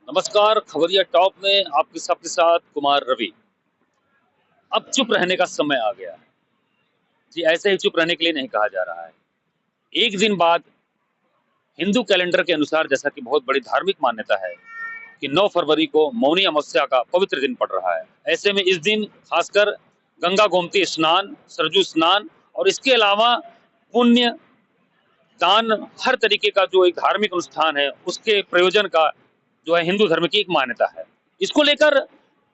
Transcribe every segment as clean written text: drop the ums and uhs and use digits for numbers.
नमस्कार। खबरिया टॉप में आपके सबके साथ कुमार रवि। अब चुप रहने का समय आ गया है। जी, ऐसे ही चुप रहने के लिए नहीं कहा जा रहा है। एक दिन बाद हिंदू कैलेंडर के अनुसार, जैसा कि बहुत बड़ी धार्मिक मान्यता है कि 9 फरवरी को मौनी अमावस्या का पवित्र दिन पड़ रहा है। ऐसे में इस दिन खासकर गंगा गोमती स्नान, सरजू स्नान और इसके अलावा पुण्य दान, हर तरीके का जो एक धार्मिक अनुष्ठान है उसके प्रयोजन का जो है हिंदू धर्म की एक मान्यता है। इसको लेकर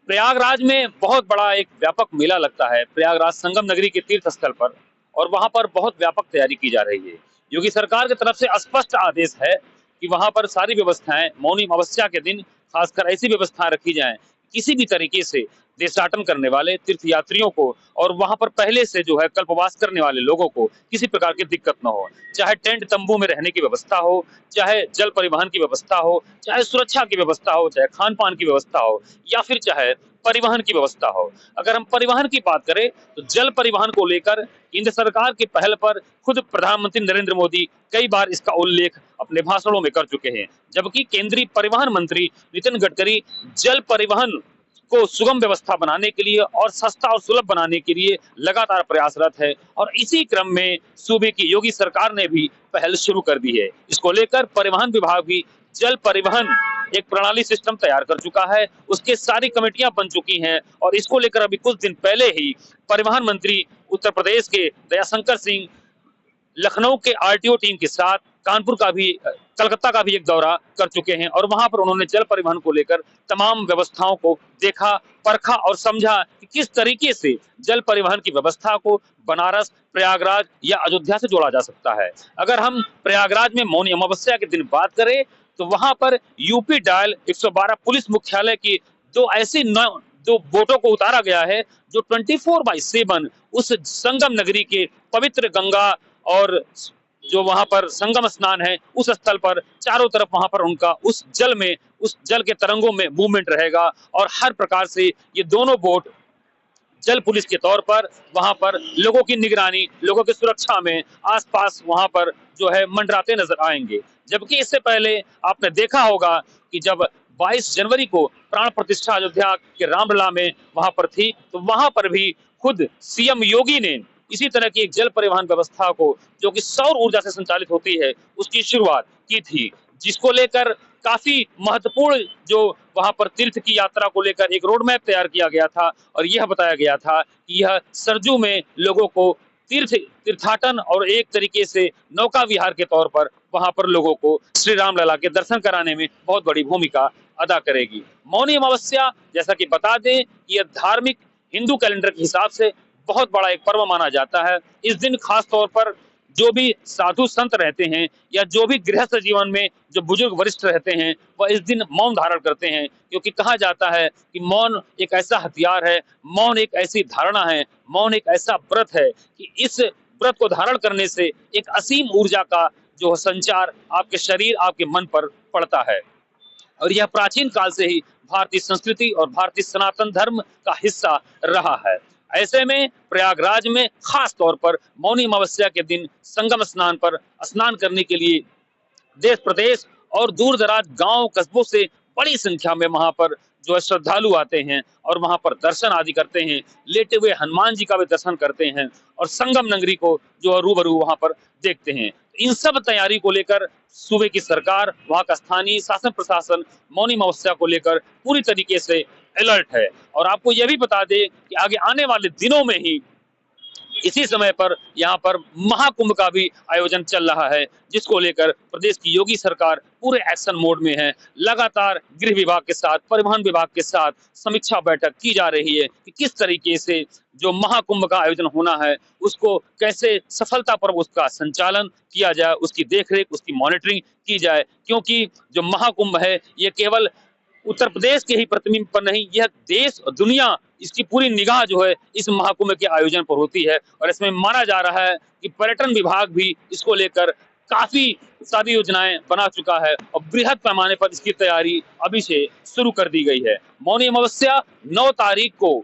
प्रयागराज में बहुत बड़ा एक व्यापक मेला लगता है, प्रयागराज संगम नगरी के तीर्थ स्थल पर, और वहां पर बहुत व्यापक तैयारी की जा रही है। योगी सरकार की तरफ से स्पष्ट आदेश है कि वहां पर सारी व्यवस्थाएं मौनी अमावस्या के दिन खासकर ऐसी व्यवस्थाएं रखी जाएं, किसी भी तरीके से देशाटन करने वाले तीर्थ यात्रियों को और वहां पर पहले से जो है कल्पवास करने वाले लोगों को किसी प्रकार की दिक्कत न हो। चाहे टेंट तंबू में रहने की व्यवस्था हो, चाहे जल परिवहन की व्यवस्था हो, चाहे सुरक्षा की व्यवस्था हो, चाहे खान पान की व्यवस्था हो, या फिर चाहे परिवहन की व्यवस्था हो। अगर हम परिवहन की बात करें तो जल परिवहन को लेकर केंद्र सरकार की पहल पर खुद प्रधानमंत्री नरेंद्र मोदी कई बार इसका उल्लेख अपने भाषणों में कर चुके हैं। जबकि केंद्रीय परिवहन मंत्री नितिन गडकरी जल परिवहन को सुगम व्यवस्था बनाने के लिए और सस्ता और सुलभ बनाने के लिए लगातार प्रयासरत है, और इसी क्रम में सूबे की योगी सरकार ने भी पहल शुरू कर दी है। इसको लेकर परिवहन विभाग भी जल परिवहन एक प्रणाली सिस्टम तैयार कर चुका है, उसके सारी कमेटियां बन चुकी हैं, और इसको लेकर अभी कुछ दिन पहले ही परिवहन मंत्री उत्तर प्रदेश के दयाशंकर सिंह लखनऊ के आरटीओ टीम के साथ कानपुर का भी, कलकत्ता का भी एक दौरा कर चुके हैं, और वहां पर उन्होंने जल परिवहन को लेकर तमाम व्यवस्थाओं को देखा, परखा और समझा कि किस तरीके से जल परिवहन की व्यवस्था को बनारस, प्रयागराज या अयोध्या से जोड़ा जा सकता है। अगर हम प्रयागराज में मौनी अमावस्या के दिन बात करें तो वहां पर यूपी डायल 112 पुलिस मुख्यालय की दो बोटों को उतारा गया है, जो 24/7 उस संगम नगरी के पवित्र गंगा और जो वहां पर संगम स्नान है उस स्थल पर चारों तरफ वहां पर उनका उस जल के तरंगों में मूवमेंट रहेगा, और हर प्रकार से ये दोनों बोट जल पुलिस के तौर पर वहां पर लोगों की निगरानी, लोगों की सुरक्षा में आसपास वहां पर जो है मंडराते नजर आएंगे। जबकि इससे पहले आपने देखा होगा कि जब 22 जनवरी को प्राण प्रतिष्ठा अयोध्या के रामलला में वहां पर थी, तो वहां पर भी खुद सीएम योगी ने इसी तरह की एक जल परिवहन व्यवस्था को, जो कि सौर ऊर्जा से संचालित होती है, उसकी शुरुआत की थी, जिसको लेकर काफी महत्वपूर्ण जो वहां पर तीर्थ की यात्रा को लेकर एक रोड मैप तैयार किया गया था, और यह बताया गया था कि यह सरजू में लोगों को तीर्थाटन और एक तरीके से नौका विहार के तौर पर वहां पर लोगों को श्री राम लला के दर्शन कराने में बहुत बड़ी भूमिका अदा करेगी। मौनी अमावस्या, जैसा कि बता दें कि यह धार्मिक हिंदू कैलेंडर के हिसाब से बहुत बड़ा एक पर्व माना जाता है। इस दिन खास तौर पर जो भी साधु संत रहते हैं या जो भी गृहस्थ जीवन में जो बुजुर्ग वरिष्ठ रहते हैं, वह इस दिन मौन धारण करते हैं, क्योंकि कहा जाता है कि मौन एक ऐसा हथियार है, मौन एक ऐसी धारणा है, मौन एक ऐसा व्रत है कि इस व्रत को धारण करने से एक असीम ऊर्जा का जो संचार आपके शरीर, आपके मन पर पड़ता है। और यह प्राचीन काल से ही भारतीय संस्कृति और भारतीय सनातन धर्म का हिस्सा रहा है। ऐसे में प्रयागराज में खास तौर पर मौनी अमावस्या के दिन संगम स्नान पर स्नान करने के लिए देश प्रदेश और दूर दराज गांव कस्बों से बड़ी संख्या में वहां पर जो है श्रद्धालु आते हैं, और वहां पर दर्शन आदि करते हैं, लेटे हुए हनुमान जी का भी दर्शन करते हैं, और संगम नगरी को जो रूबरू वहां पर देखते हैं। इन सब तैयारी को लेकर सूबे की सरकार, वहां का स्थानीय शासन प्रशासन मौनी अमावस्या को लेकर पूरी तरीके से अलर्ट है। और आपको यह भी बता दें कि आगे आने वाले दिनों में ही इसी समय पर यहाँ पर महाकुंभ का भी आयोजन चल रहा है, जिसको लेकर प्रदेश की योगी सरकार पूरे एक्शन मोड में है। लगातार गृह विभाग के साथ, परिवहन विभाग के साथ समीक्षा बैठक की जा रही है कि किस तरीके से जो महाकुंभ का आयोजन होना है उसको कैसे सफलतापूर्वक उसका संचालन किया जाए, उसकी देखरेख, उसकी मॉनिटरिंग की जाए। क्योंकि जो महाकुंभ है ये केवल उत्तर प्रदेश के ही प्रतिबिंब पर नहीं, यह देश और दुनिया, इसकी पूरी निगाह जो है इस महाकुंभ के आयोजन पर होती है। और इसमें माना जा रहा है कि पर्यटन विभाग भी इसको लेकर काफी सारी योजनाएं बना चुका है, और बृहद पैमाने पर इसकी तैयारी अभी से शुरू कर दी गई है। मौनी अमावस्या 9 तारीख को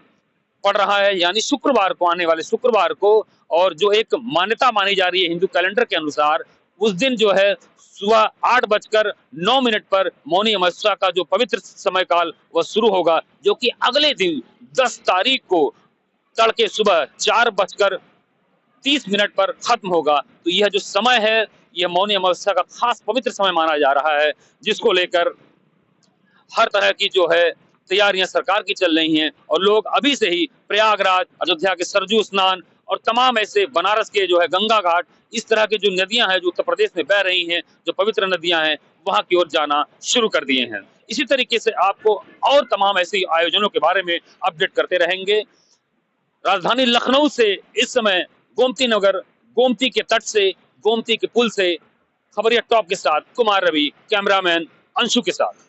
पड़ रहा है, यानी शुक्रवार को, आने वाले शुक्रवार को, और जो एक मान्यता मानी जा रही है हिंदू कैलेंडर के अनुसार उस दिन जो है सुबह 8:09 पर मौनी अमावस्या का जो पवित्र समय काल वह शुरू होगा, जो कि अगले दिन 10 तारीख को तड़के सुबह 4:30 पर खत्म होगा। तो यह जो समय है, यह मौनी अमावस्या का खास पवित्र समय माना जा रहा है, जिसको लेकर हर तरह की जो है तैयारियां सरकार की चल रही हैं और लोग अभी से ही प्रयागराज, अयोध्या के सरजू स्नान और तमाम ऐसे बनारस के जो है गंगा घाट, इस तरह की जो नदियां हैं जो उत्तर प्रदेश में बह रही हैं, जो पवित्र नदियां हैं, वहां की ओर जाना शुरू कर दिए हैं। इसी तरीके से आपको और तमाम ऐसे आयोजनों के बारे में अपडेट करते रहेंगे। राजधानी लखनऊ से इस समय गोमती नगर, गोमती के तट से, गोमती के पुल से खबरिया टॉप के साथ कुमार रवि, कैमरामैन अंशु के साथ।